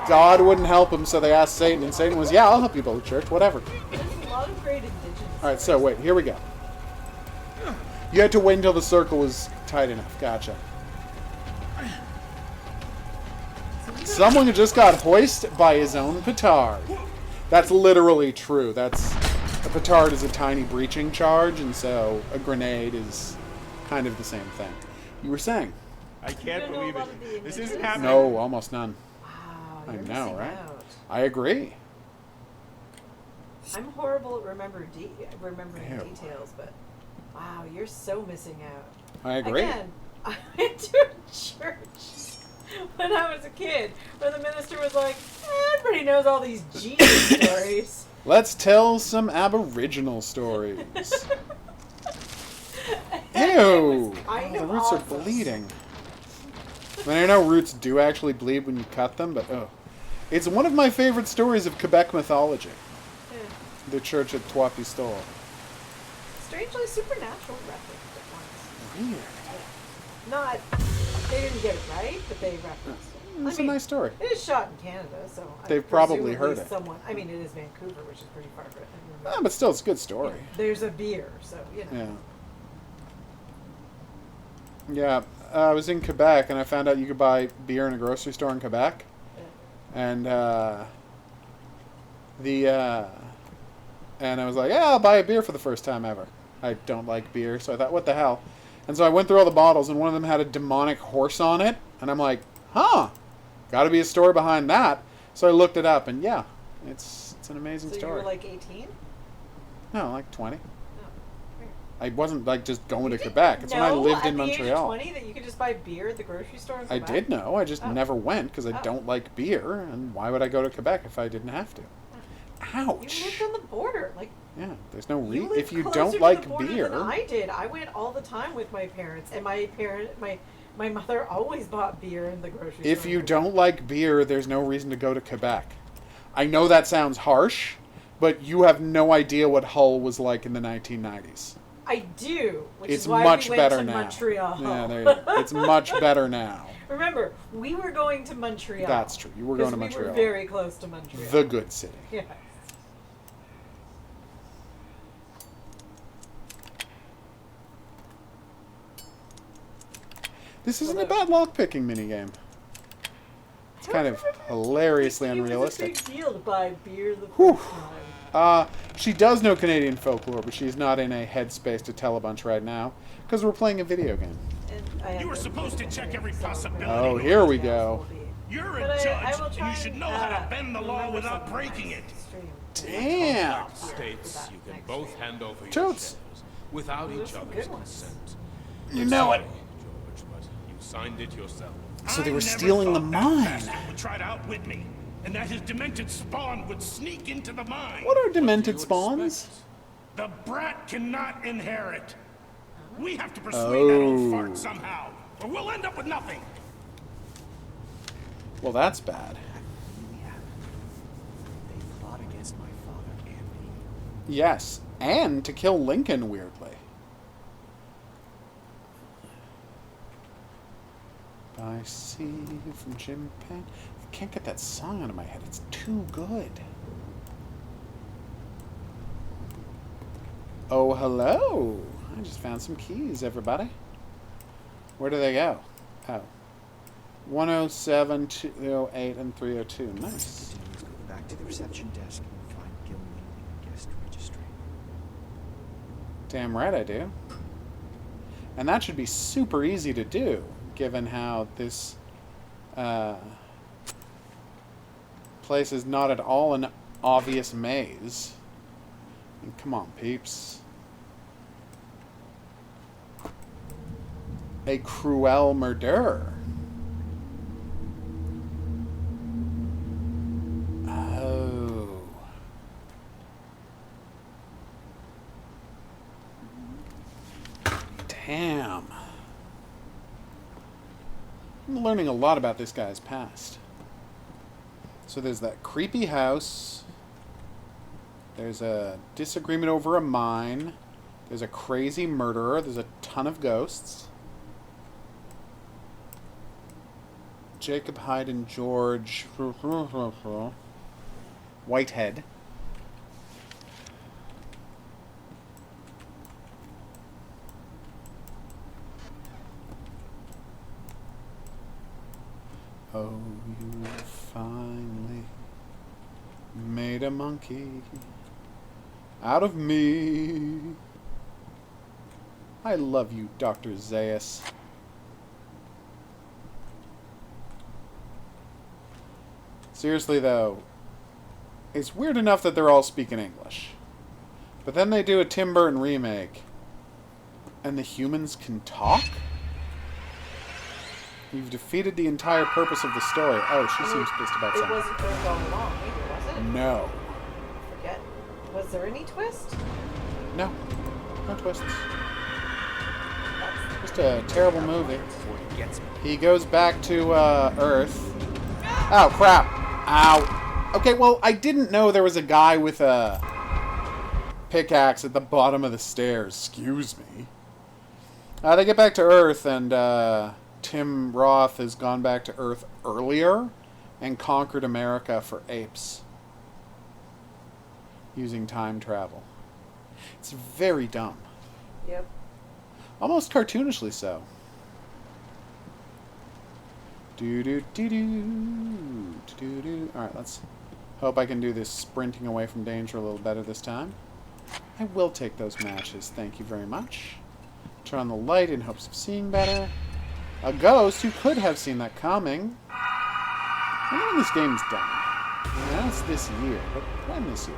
God wouldn't help him, so they asked Satan, and Satan was, yeah, I'll help you build a church, whatever. There's a lot of great indigenous. Alright, so wait, here we go. You had to wait until the circle was tight enough. Gotcha. Someone who just got hoisted by his own petard. That's literally true. A petard is a tiny breaching charge, and so a grenade is kind of the same thing. You were saying? I can't You don't know believe a lot of the it. This isn't indigenous? happening. No, almost none. Wow, I you're know, missing right? out. I agree. I'm horrible at remembering Ew. details, but wow, you're so missing out. I agree. Again, I went to a church when I was a kid where the minister was like, everybody knows all these Jesus stories. Let's tell some Aboriginal stories. And it Ew! was kind The of roots are awesome. bleeding. I mean, I know roots do actually bleed when you cut them, but oh. It's one of my favorite stories of Quebec mythology. Yeah. The church at Trois Pistoles. Strangely supernatural reference at once. Weird. Not, they didn't get it right, but they referenced it. It's a nice story. It is shot in Canada, so They've probably heard it. Someone, I mean, it is Vancouver, which is pretty far. Ah, but still, it's a good story. There's a beer, so you know. Yeah. Yeah, I was in Quebec, and I found out you could buy beer in a grocery store in Quebec. And, and I was like, yeah, I'll buy a beer for the first time ever. I don't like beer, so I thought, what the hell? And so I went through all the bottles, and one of them had a demonic horse on it. And I'm like, huh, gotta be a story behind that. So I looked it up, and yeah, it's an amazing So story. you were like 18? No, like 20. Oh, weird. I wasn't like just going to Quebec. It's when I lived in at the age of Montreal. 20 that you could just buy beer at the grocery store in I Quebec? did know. I just Oh. never went because I Oh. don't like beer. And why would I go to Quebec if I didn't have to? You Ouch. lived on the border. Like, Yeah, there's no you lived if you closer don't to like the border beer. than I did. I went all the time with my parents, and my mother always bought beer in the grocery store. If in you Quebec. don't like beer, there's no reason to go to Quebec. I know that sounds harsh, but you have no idea what Hull was like in the 1990s. I do, which It's is why much we went better to now. Montreal. Yeah, there you go. It's much better now. Remember, we were going to Montreal. That's true. You were going to 'cause Montreal. We were very close to Montreal. The good city. Yeah. This isn't a bad lockpicking minigame. It's kind of hilariously unrealistic. It was a big deal to buy beer the Whew. first time. She does know Canadian folklore, but she's not in a headspace to tell a bunch right now, because we're playing a video game. And I had You were no supposed to idea check what every the song possibility. Oh, was. here we Yeah, go. will be. You're a But I judge, will and try you should and, know how to bend the law remember without some breaking it. stream. Damn! States you can Next both stream. hand over your Toots. shares without There's each some other's good ones. consent. You know it. Sorry, George, but you signed it yourself. So they I were never stealing the thought that mine. bastard would try to outwit me, and that his demented spawn would sneak into the mine. What are demented You spawns? expect? The brat cannot inherit. We have to persuade that old Oh. fart somehow, or we'll end up with nothing. Well, that's bad. Yeah. They plot against my father and me. Yes, and to kill Lincoln, weirdly. I see from Jim Penn. I can't get that song out of my head. It's too good. Oh, hello. I just found some keys, everybody. Where do they go? Oh. 107, 208, and 302. Nice. Let's go back to the reception desk and find Gilman in the guest registry. Damn right I do. And that should be super easy to do, given how this place is not at all an obvious maze. I mean, come on, peeps. A cruel murderer. Oh. Damn. I'm learning a lot about this guy's past. So there's that creepy house. There's a disagreement over a mine. There's a crazy murderer. There's a ton of ghosts. Jacob Hyde and George Whitehead. Oh, you finally made a monkey out of me. I love you, Dr. Zaius. Seriously, though, it's weird enough that they're all speaking English. But then they do a Tim Burton remake, and the humans can talk? You've defeated the entire purpose of the story. Oh, she seems pissed about It something. wasn't going all along either, was it? No. I forget. Was there any twist? No. No twists. That's Just a terrible movie. Before he gets me. He goes back to Earth. Oh, crap. Ow. Okay, well, I didn't know there was a guy with a pickaxe at the bottom of the stairs. Excuse me. They get back to Earth, and Tim Roth has gone back to Earth earlier and conquered America for apes using time travel. It's very dumb. Yep. Almost cartoonishly so. Do-do-do-do. Alright, let's hope I can do this sprinting away from danger a little better this time. I will take those matches, thank you very much. Turn on the light in hopes of seeing better. A ghost who could have seen that coming. I know when this game's done. Now it's this year, but when this year?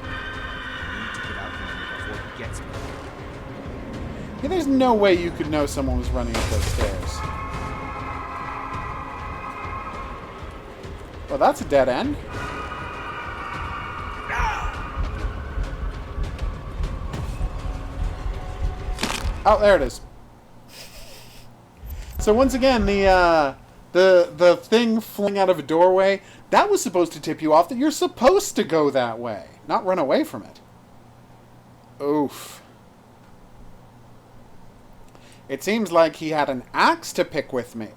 I need to get out from here before he gets me. Yeah, there's no way you could know someone was running up those stairs. Well, that's a dead end. Oh, there it is. So once again, the thing fling out of a doorway, that was supposed to tip you off that you're supposed to go that way, not run away from it. Oof. It seems like he had an axe to pick with me.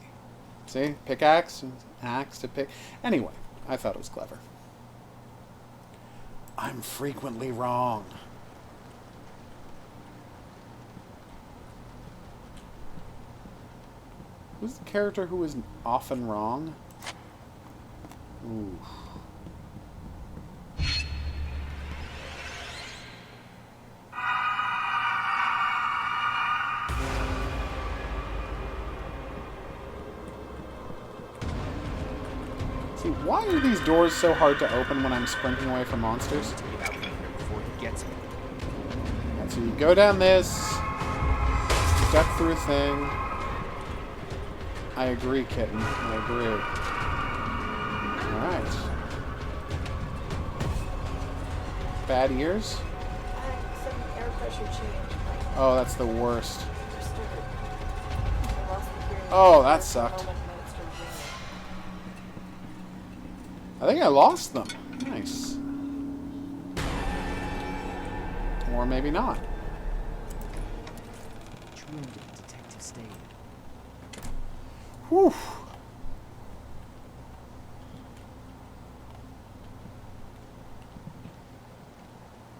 See? Pickaxe, axe to pick. Anyway, I thought it was clever. I'm frequently wrong. Who's the character who is often wrong? Ooh. See, why are these doors so hard to open when I'm sprinting away from monsters? To get out from here before he gets me. And so you go down this, duck through a thing. I agree, kitten. I agree. Alright. bad ears? Some air pressure change. Oh, that's the worst. Restored. I lost the hearing. Oh, that for a sucked. moment, and then it started ringing. I think I lost them. Nice. Or maybe not. Which room did the detective stay in? Whew.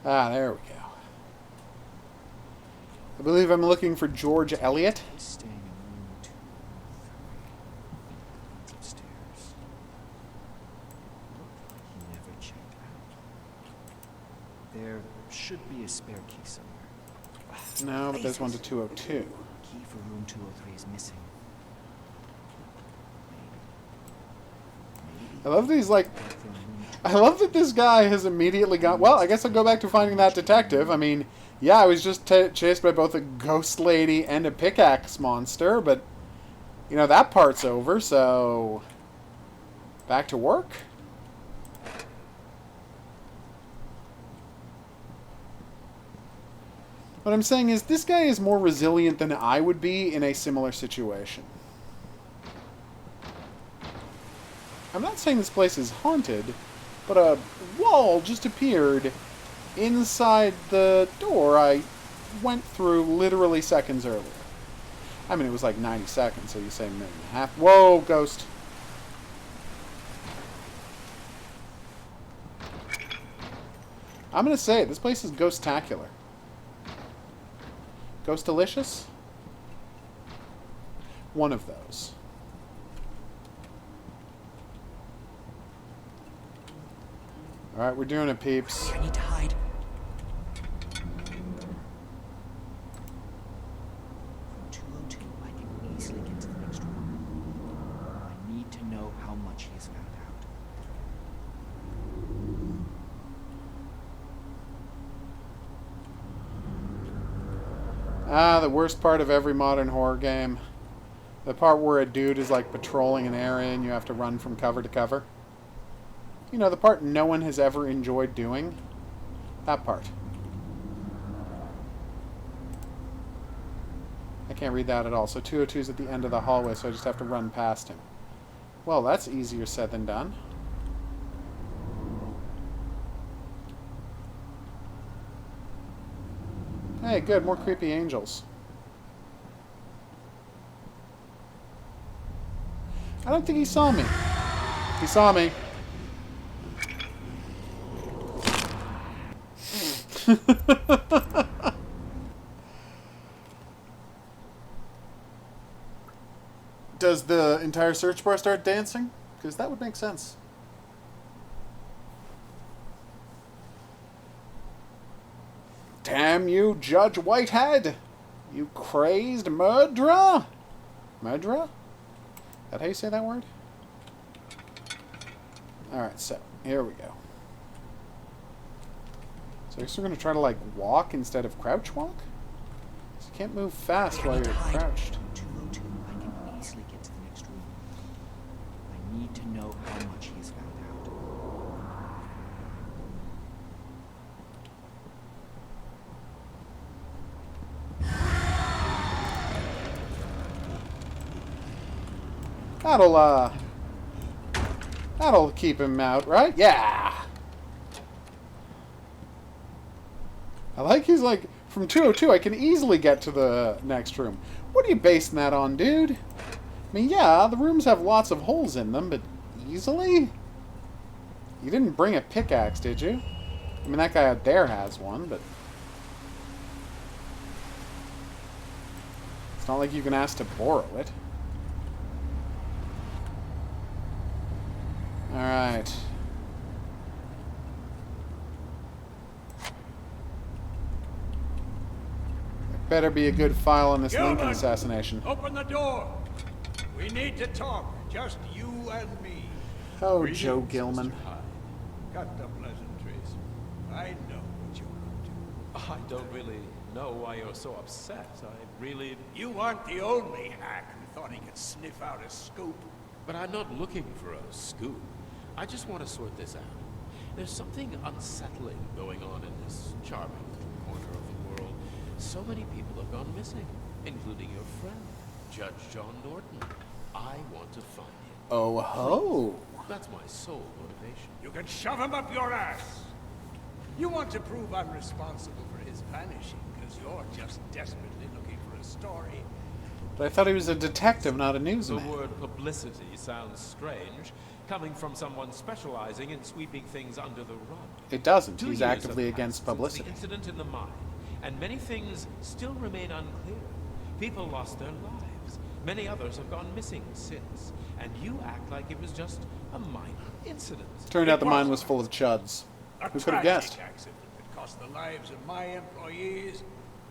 Ah, there we go. I believe I'm looking for George Eliot. He's staying in room 203. It's upstairs. Looked like he never checked out. There should be a spare key somewhere. No, but there's one to 202. Key for room 203 is missing. I love these, like... I love that this guy has immediately got... Well, I guess I'll go back to finding that detective. I mean, yeah, I was just chased by both a ghost lady and a pickaxe monster, but, you know, that part's over, so... Back to work? What I'm saying is, this guy is more resilient than I would be in a similar situation. I'm not saying this place is haunted, but a wall just appeared inside the door I went through literally seconds earlier. I mean, it was like 90 seconds, so you say a minute and a half. Whoa, ghost. I'm gonna say it, this place is ghost-tacular. Ghost-delicious? One of those. Alright, we're doing it, peeps. I need to hide. From 202, I can easily get to the next room. I need to know how much he has found out. Ah, the worst part of every modern horror game. The part where a dude is like patrolling an area and you have to run from cover to cover. You know, the part no one has ever enjoyed doing. That part. I can't read that at all. So 202's at the end of the hallway, so I just have to run past him. Well, that's easier said than done. Hey, good. More creepy angels. I don't think he saw me. He saw me. Does the entire search bar start dancing? Because that would make sense. Damn you, Judge Whitehead! You crazed murderer! Murderer? Is that how you say that word? Alright, so, here we go. So I guess we're going to try to, like, walk instead of crouch walk? So you can't move fast while you're crouched. 202, I can easily get to the next room. I need to know how much he has found out. That'll keep him out, right? Yeah! I like he's like, from 202 I can easily get to the next room. What are you basing that on, dude? I mean, yeah, the rooms have lots of holes in them, but easily? You didn't bring a pickaxe, did you? I mean, that guy out there has one, but... It's not like you can ask to borrow it. Alright. Better be a good file on this Gilman, Lincoln assassination. Open the door. We need to talk. Just you and me. Oh, Joe Gilman. Cut the pleasantries. I know what you're up to. I don't really know why you're so upset. I really... You aren't the only hack who thought he could sniff out a scoop. But I'm not looking for a scoop. I just want to sort this out. There's something unsettling going on in this charming corner of the world. So many people have gone missing, including your friend, Judge John Norton. I want to find him. Oh ho! That's my sole motivation. You can shove him up your ass. You want to prove I'm responsible for his vanishing because you're just desperately looking for a story. But I thought he was a detective, not a The newsman. word publicity sounds strange, coming from someone specializing in sweeping things under the rug. It doesn't. 2 He's years actively have against passed since publicity. the incident in the mine, and many things still remain unclear. People lost their lives. Many others have gone missing since, and you act like it was just a minor incident. Turned out the mine was full of chuds. A Who could have tragic guessed? accident that cost the lives of my employees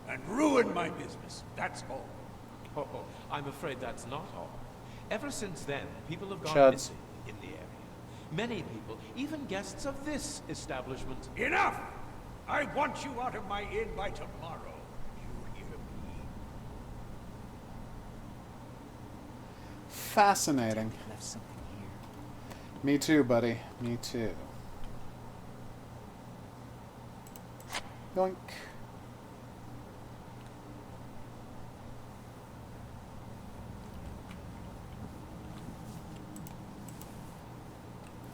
and ruined my business. That's all. Oh, I'm afraid that's not all. Ever since then, people have gone Chuds. missing in the area. Many people, even guests of this establishment. Enough! I want you out of my inn by tomorrow. You hear me? Fascinating. I left something here. Me too, buddy. Me too. Yoink.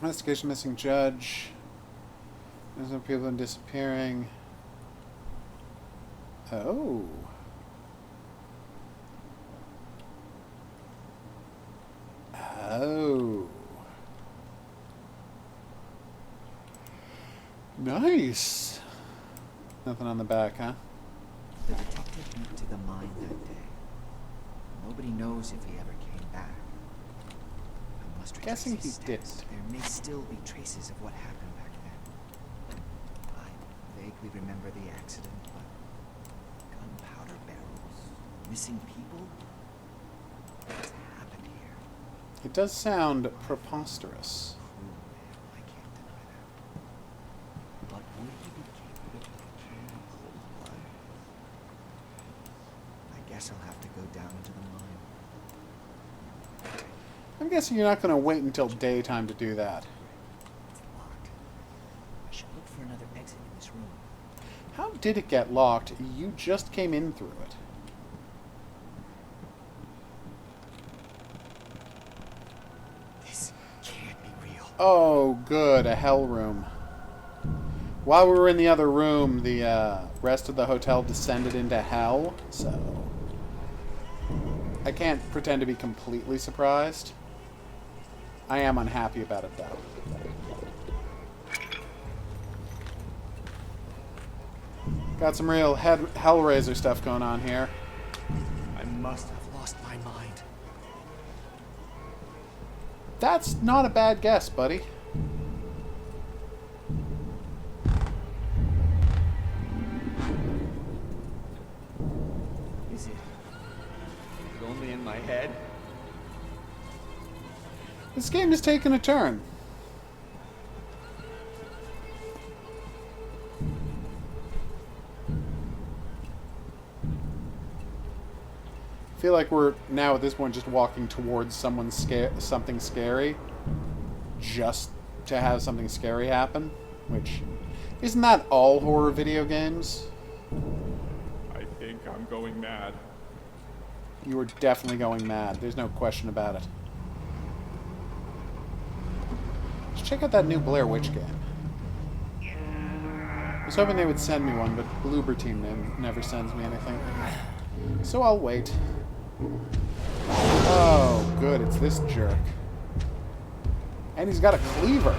Investigation missing judge. There's no people disappearing. Oh. Oh. Nice. Nothing on the back, huh? The detective went to the mine that day. Nobody knows if he ever came back. I must retrace Guessing his he steps. didn't. There may still be traces of what happened back then. I vaguely remember the accident, but gunpowder barrels, missing people. What's happened here? It does sound preposterous. Cruel man, I can't deny that. But would he be capable of killing in cold blood? I guess I'll have to go down into the mine. I'm guessing you're not going to wait until daytime to do that. It's locked. I should look for another exit in this room. How did it get locked? You just came in through it. This can't be real. Oh, good. A hell room. While we were in the other room, the rest of the hotel descended into hell, so I can't pretend to be completely surprised. I am unhappy about it, though. Got some real Hellraiser stuff going on here. I must have lost my mind. That's not a bad guess, buddy. Is it only in my head? This game has taken a turn. I feel like we're now at this point just walking towards something scary, just to have something scary happen, which isn't that all horror video games? I think I'm going mad. You are definitely going mad. There's no question about it. Let's check out that new Blair Witch game. I was hoping they would send me one, but Bloober Team never sends me anything. So I'll wait. Oh, good. It's this jerk. And he's got a cleaver.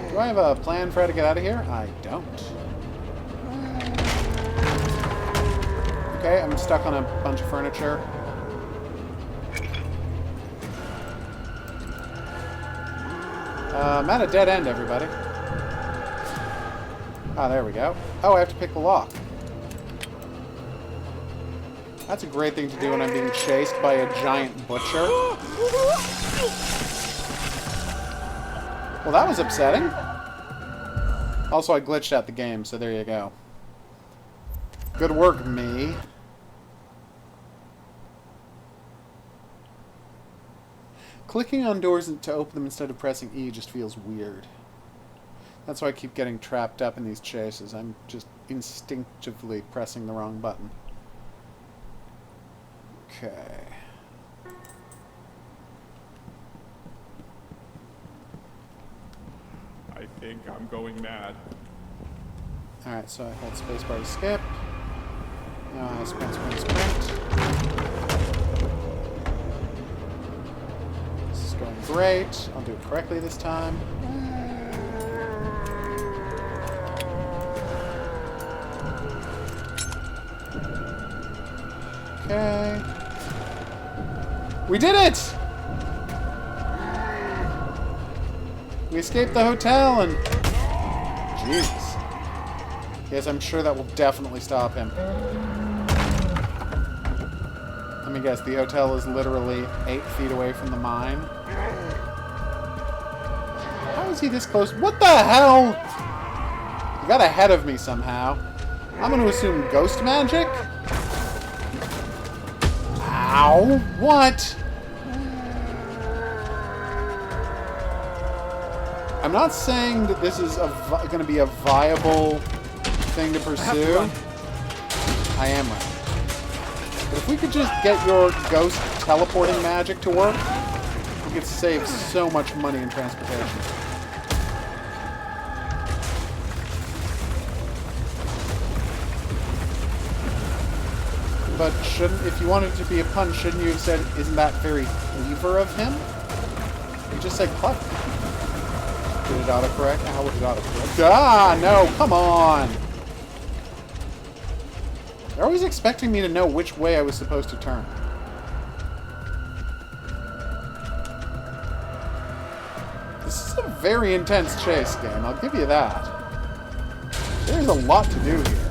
Do I have a plan for how to get out of here? I don't. Okay, I'm stuck on a bunch of furniture. I'm at a dead end, everybody. Ah, there we go. Oh, I have to pick the lock. That's a great thing to do when I'm being chased by a giant butcher. Well, that was upsetting. Also, I glitched out the game, so there you go. Good work, me. Clicking on doors to open them instead of pressing E just feels weird. That's why I keep getting trapped up in these chases. I'm just instinctively pressing the wrong button. Okay. I think I'm going mad. Alright, so I hold spacebar to skip. Now I sprint, sprint, sprint. This is going great. I'll do it correctly this time. Okay. We did it! We escaped the hotel and... Jeez. Yes, I'm sure that will definitely stop him. Let me guess, the hotel is literally 8 feet away from the mine. How is he this close? What the hell? He got ahead of me somehow. I'm going to assume ghost magic? Ow! What? I'm not saying that this is going to be a viable thing to pursue. I am right. But if we could just get your ghost teleporting magic to work, we could save so much money in transportation. But if you wanted it to be a pun, shouldn't you have said, isn't that very clever of him? You just said clever. Did it autocorrect? How would it autocorrect? Ah, no, come on! They're always expecting me to know which way I was supposed to turn. This is a very intense chase game, I'll give you that. There's a lot to do here.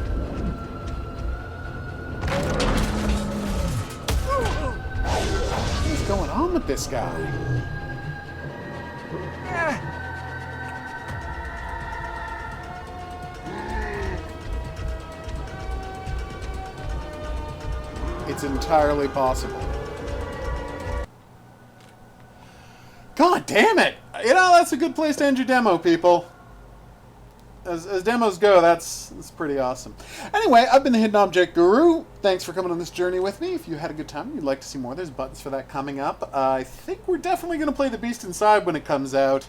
What is going on with this guy? It's entirely possible. God damn it! You know, that's a good place to end your demo, people. As demos go, that's pretty awesome. Anyway, I've been the Hidden Object Guru. Thanks for coming on this journey with me. If you had a good time and you'd like to see more, there's buttons for that coming up. I think we're definitely going to play The Beast Inside when it comes out.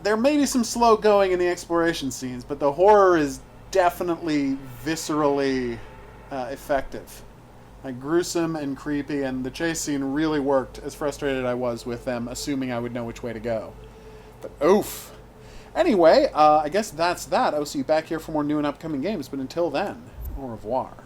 There may be some slow going in the exploration scenes, but the horror is definitely viscerally effective. Like, gruesome and creepy, and the chase scene really worked, as frustrated I was with them, assuming I would know which way to go. But oof. Anyway, I guess that's that. I'll see you back here for more new and upcoming games, but until then, au revoir.